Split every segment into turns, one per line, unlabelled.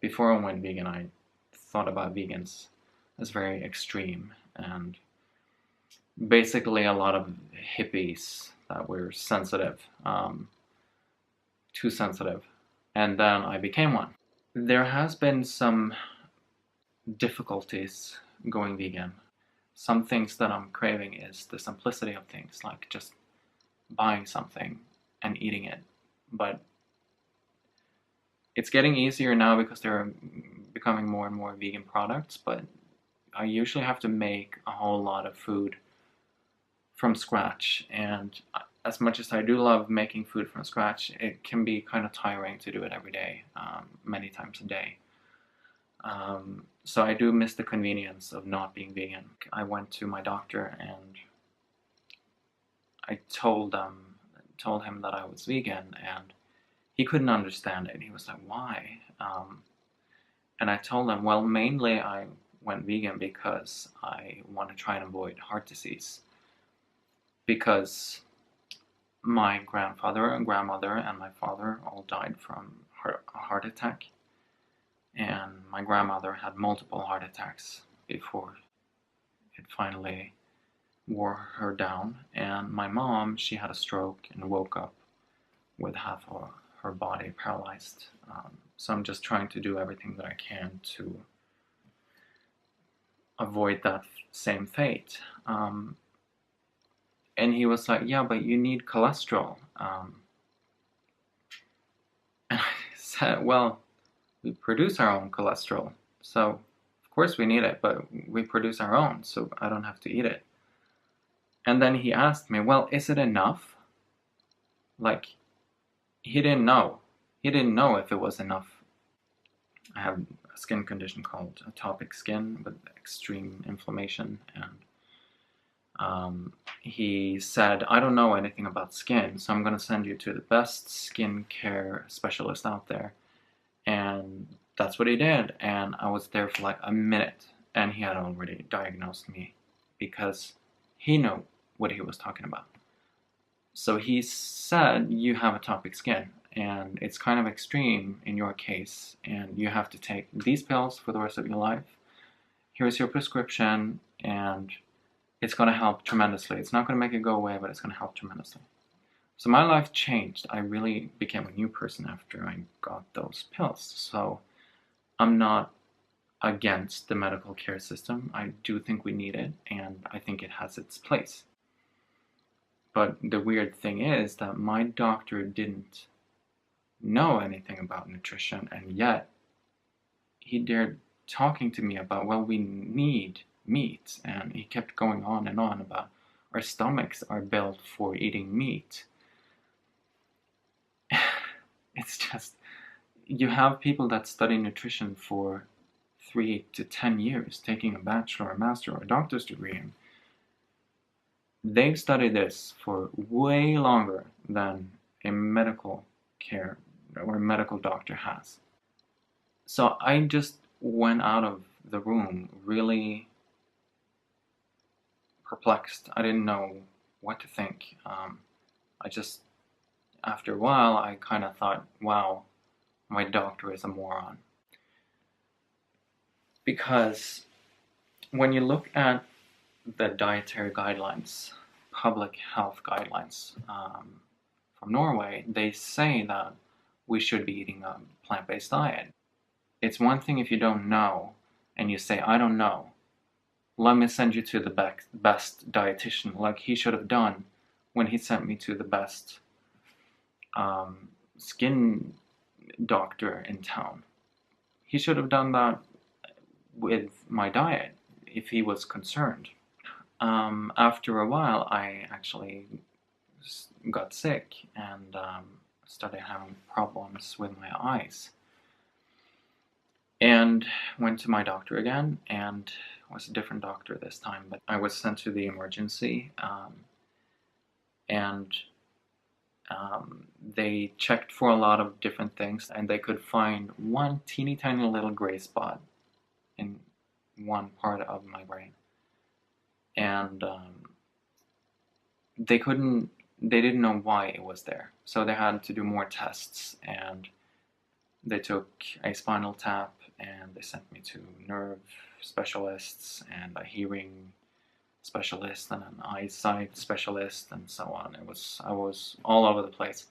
before I went vegan, I thought about vegans as very extreme and basically a lot of hippies that were sensitive, too sensitive. And then I became one. There has been some difficulties going vegan. Some things that I'm craving is the simplicity of things, like just buying something and eating it. But it's getting easier now because there are becoming more and more vegan products, but I usually have to make a whole lot of food from scratch. And as much as I do love making food from scratch, it can be kind of tiring to do it every day, many times a day. So I do miss the convenience of not being vegan. I went to my doctor and I told him that I was vegan, and he couldn't understand it. He was like, "Why?" And I told him, well, mainly I went vegan because I want to try and avoid heart disease. Because my grandfather and grandmother and my father all died from a heart attack. And my grandmother had multiple heart attacks before it finally wore her down. And my mom, she had a stroke and woke up with half of her body paralyzed. So I'm just trying to do everything that I can to avoid that same fate. And he was like, "Yeah, but you need cholesterol." And I said, "Well, we produce our own cholesterol, so of course we need it, but we produce our own, so I don't have to eat it." And then he asked me, "Well, is it enough?" Like, he didn't know. He didn't know if it was enough. I have a skin condition called atopic skin with extreme inflammation, and he said, "I don't know anything about skin, so I'm going to send you to the best skincare specialist out there." And that's what he did. And I was there for like a minute, and he had already diagnosed me because he knew what he was talking about. So he said, "You have atopic skin, and it's kind of extreme in your case, and you have to take these pills for the rest of your life. Here's your prescription, and it's going to help tremendously. It's not going to make it go away, but it's going to help tremendously." So my life changed. I really became a new person after I got those pills. So I'm not against the medical care system. I do think we need it, and I think it has its place. But the weird thing is that my doctor didn't know anything about nutrition, and yet he dared talking to me about, well, we need meat. And he kept going on and on about our stomachs are built for eating meat. It's just, you have people that study nutrition for 3 to 10 years, taking a bachelor, a master, or a doctor's degree, and they've studied this for way longer than a medical care or a medical doctor has. So I just went out of the room really perplexed. I didn't know what to think. I just, after a while, I kind of thought, wow, my doctor is a moron. Because when you look at the dietary guidelines, public health guidelines from Norway, they say that we should be eating a plant-based diet. It's one thing if you don't know and you say, "I don't know. Let me send you to the best dietitian," like he should have done when he sent me to the best skin doctor in town. He should have done that with my diet if he was concerned. After a while, I actually got sick and started having problems with my eyes. And went to my doctor again, and it was a different doctor this time, but I was sent to the emergency, and they checked for a lot of different things, and they could find one teeny tiny little gray spot in one part of my brain. And they didn't know why it was there. So they had to do more tests, and they took a spinal tap and they sent me to nerve specialists and a hearing specialist and an eyesight specialist and so on. I was all over the place.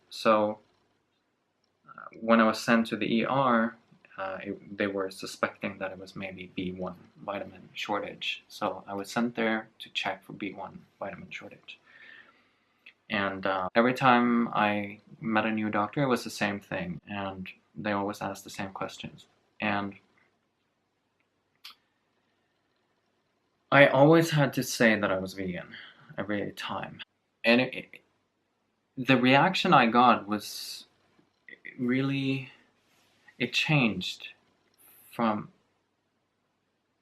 So when I was sent to the ER, they were suspecting that it was maybe B1 vitamin shortage. So I was sent there to check for B1 vitamin shortage. And every time I met a new doctor, it was the same thing, and they always asked the same questions. And I always had to say that I was vegan every time. And the reaction I got was really, it changed from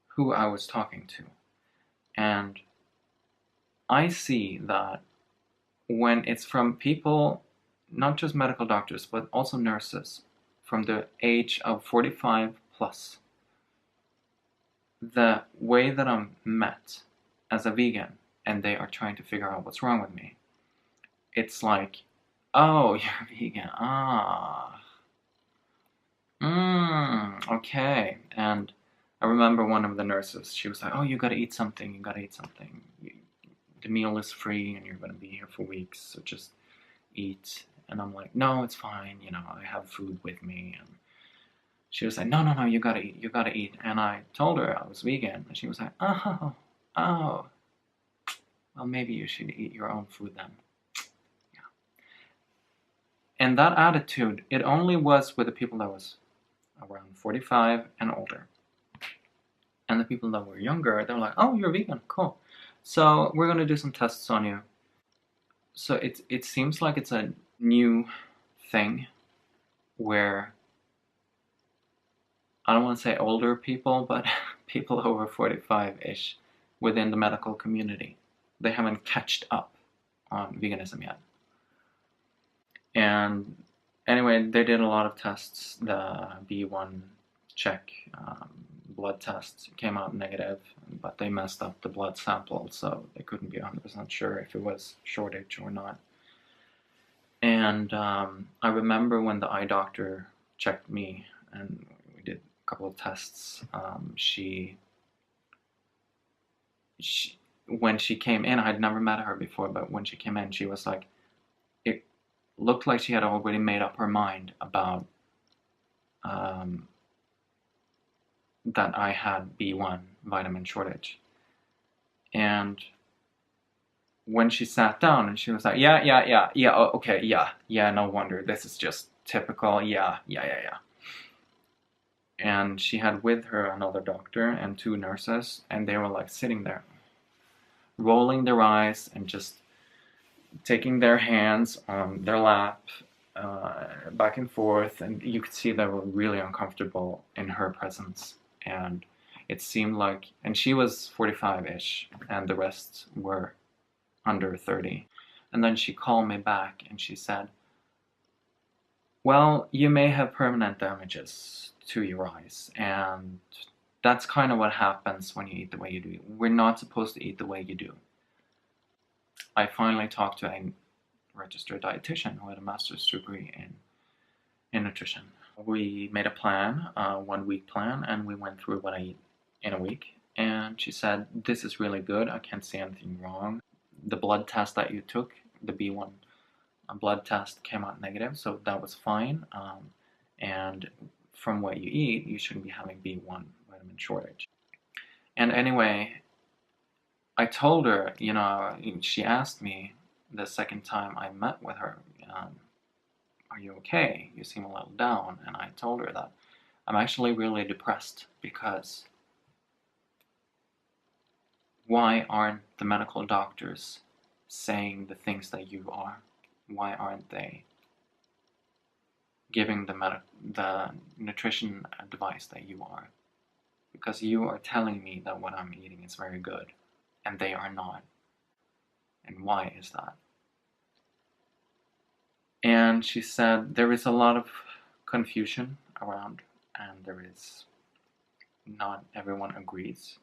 who I was talking to. And I see that when it's from people, not just medical doctors, but also nurses, from the age of 45 plus, the way that I'm met as a vegan and they are trying to figure out what's wrong with me, it's like, oh, you're vegan, okay. And I remember one of the nurses, she was like, oh, you gotta eat something, the meal is free and you're gonna be here for weeks, so just eat. And I'm like, no, it's fine, I have food with me. And she was like, no, you gotta eat. And I told her I was vegan, and she was like, oh, well, maybe you should eat your own food then. Yeah. And that attitude, it only was with the people that was around 45 and older. And the people that were younger, they were like, oh, you're vegan, cool. So we're gonna do some tests on you. So it seems like it's a new thing where, I don't want to say older people, but people over 45-ish within the medical community, they haven't catched up on veganism yet. And anyway, they did a lot of tests. The B1 check, blood tests came out negative, but they messed up the blood sample, so they couldn't be 100% sure if it was shortage or not. And I remember when the eye doctor checked me and we did a couple of tests, when she came in, I'd never met her before, but when she came in, she was like, it looked like she had already made up her mind about that I had B1 vitamin shortage. And when she sat down and she was like, yeah, oh, okay, yeah, no wonder, this is just typical, yeah. And she had with her another doctor and two nurses, and they were like sitting there, rolling their eyes and just taking their hands on their lap, back and forth, and you could see they were really uncomfortable in her presence. And it seemed like, and she was 45-ish, and the rest were under 30. And then she called me back and she said, well, you may have permanent damages to your eyes, and that's kind of what happens when you eat the way you do. We're not supposed to eat the way you do. I finally talked to a registered dietitian who had a master's degree in nutrition. We made a plan, a 1-week plan, and we went through what I eat in a week. And she said, this is really good, I can't see anything wrong. The blood test that you took, the B1 blood test, came out negative, so that was fine. And from what you eat, you shouldn't be having B1 vitamin shortage. And anyway, I told her, she asked me the second time I met with her, are you okay? You seem a little down. And I told her that I'm actually really depressed because why aren't the medical doctors saying the things that you are? Why aren't they giving the nutrition advice that you are? Because you are telling me that what I'm eating is very good, and they are not. And why is that? And she said there is a lot of confusion around, and not everyone agrees.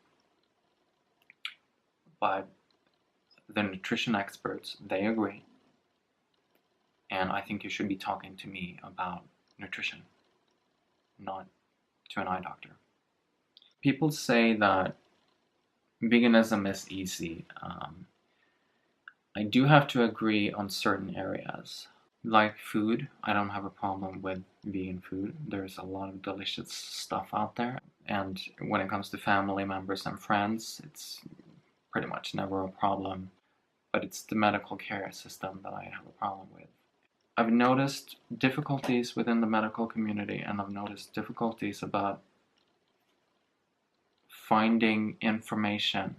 But the nutrition experts, they agree. And I think you should be talking to me about nutrition. not to an eye doctor. People say that veganism is easy. I do have to agree on certain areas. Like food, I don't have a problem with vegan food. There's a lot of delicious stuff out there. And when it comes to family members and friends, it's pretty much never a problem. But it's the medical care system that I have a problem with. I've noticed difficulties within the medical community, and I've noticed difficulties about finding information.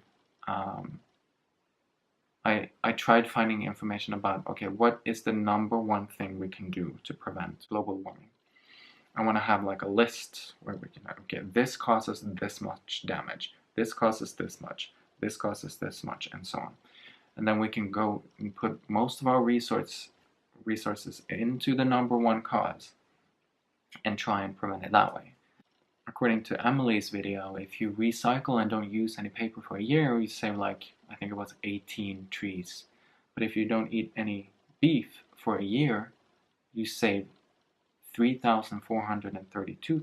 I tried finding information about, okay, what is the number one thing we can do to prevent global warming? I want to have like a list where we can, okay, this causes this much damage, this causes this much, this causes this much, and so on. And then we can go and put most of our resources into the number one cause and try and prevent it that way. According to Emily's video, if you recycle and don't use any paper for a year, you save like, I think it was 18 trees. But if you don't eat any beef for a year, you save 3,432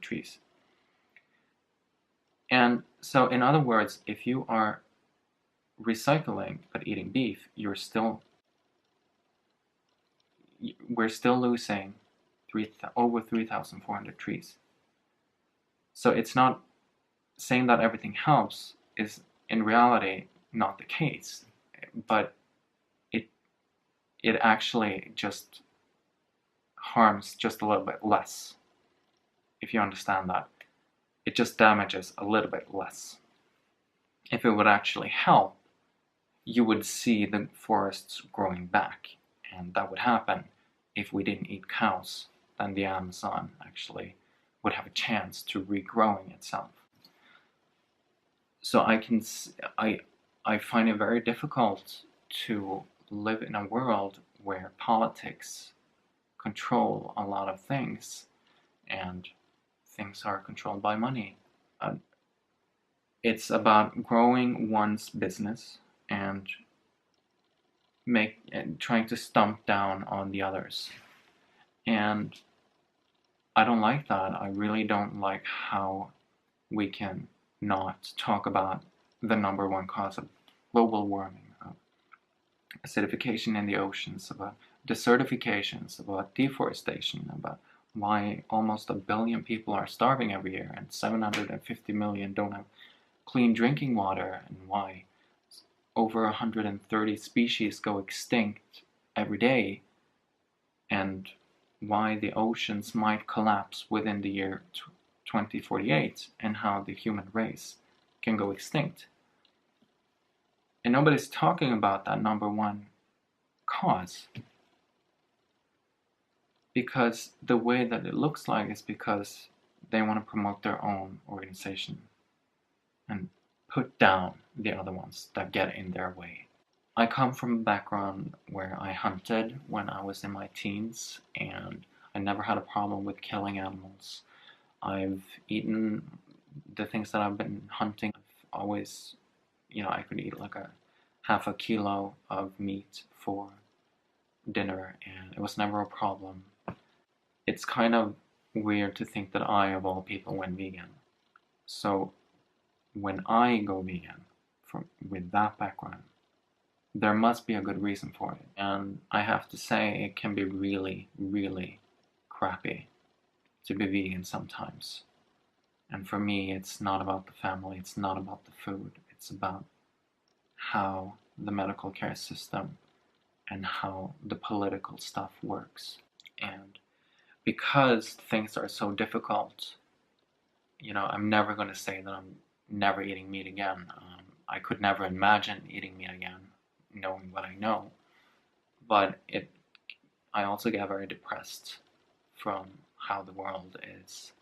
trees. And so in other words, if you are recycling but eating beef, we're still losing over 3,400 trees. So it's not saying that everything helps is in reality not the case, but it actually just harms just a little bit less. If you understand that, it just damages a little bit less. If it would actually help, you would see the forests growing back, and that would happen if we didn't eat cows. Then the Amazon actually would have a chance to regrowing itself. So I find it very difficult to live in a world where politics control a lot of things, and things are controlled by money. It's about growing one's business and trying to stomp down on the others. And I don't like that. I really don't like how we can not talk about the number one cause of global warming, acidification in the oceans, about desertifications, about deforestation, about why almost 1 billion people are starving every year and 750 million don't have clean drinking water, and why over 130 species go extinct every day, and why the oceans might collapse within the year 2048, and how the human race can go extinct. And nobody's talking about that number one cause, because the way that it looks like is because they want to promote their own organization and put down the other ones that get in their way. I come from a background where I hunted when I was in my teens, and I never had a problem with killing animals. I've eaten the things that I've been hunting. I've always, I could eat like half a kilo of meat for dinner, and it was never a problem. It's kind of weird to think that I, of all people, went vegan. So when I go vegan, with that background, there must be a good reason for it. And I have to say, it can be really, really crappy to be vegan sometimes. And for me, it's not about the family, it's not about the food, it's about how the medical care system and how the political stuff works. And because things are so difficult, I'm never going to say that I'm never eating meat again. I could never imagine eating meat again, knowing what I know. But I also get very depressed from how the world is.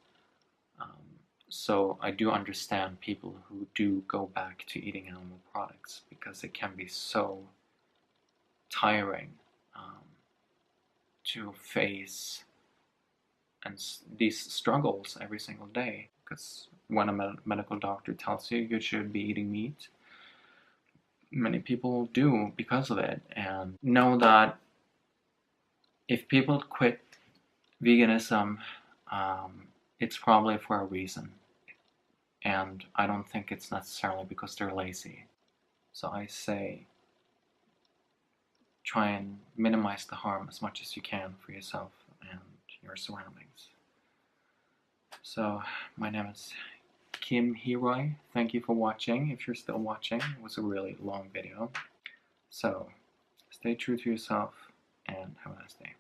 So I do understand people who do go back to eating animal products, because it can be so tiring to face these struggles every single day. Because when a medical doctor tells you you should be eating meat, many people do because of it. And know that if people quit veganism it's probably for a reason. And I don't think it's necessarily because they're lazy. So I say try and minimize the harm as much as you can for yourself and your surroundings. So my name is Kim Heroi. Thank you for watching. If you're still watching, it was a really long video. So stay true to yourself and have a nice day.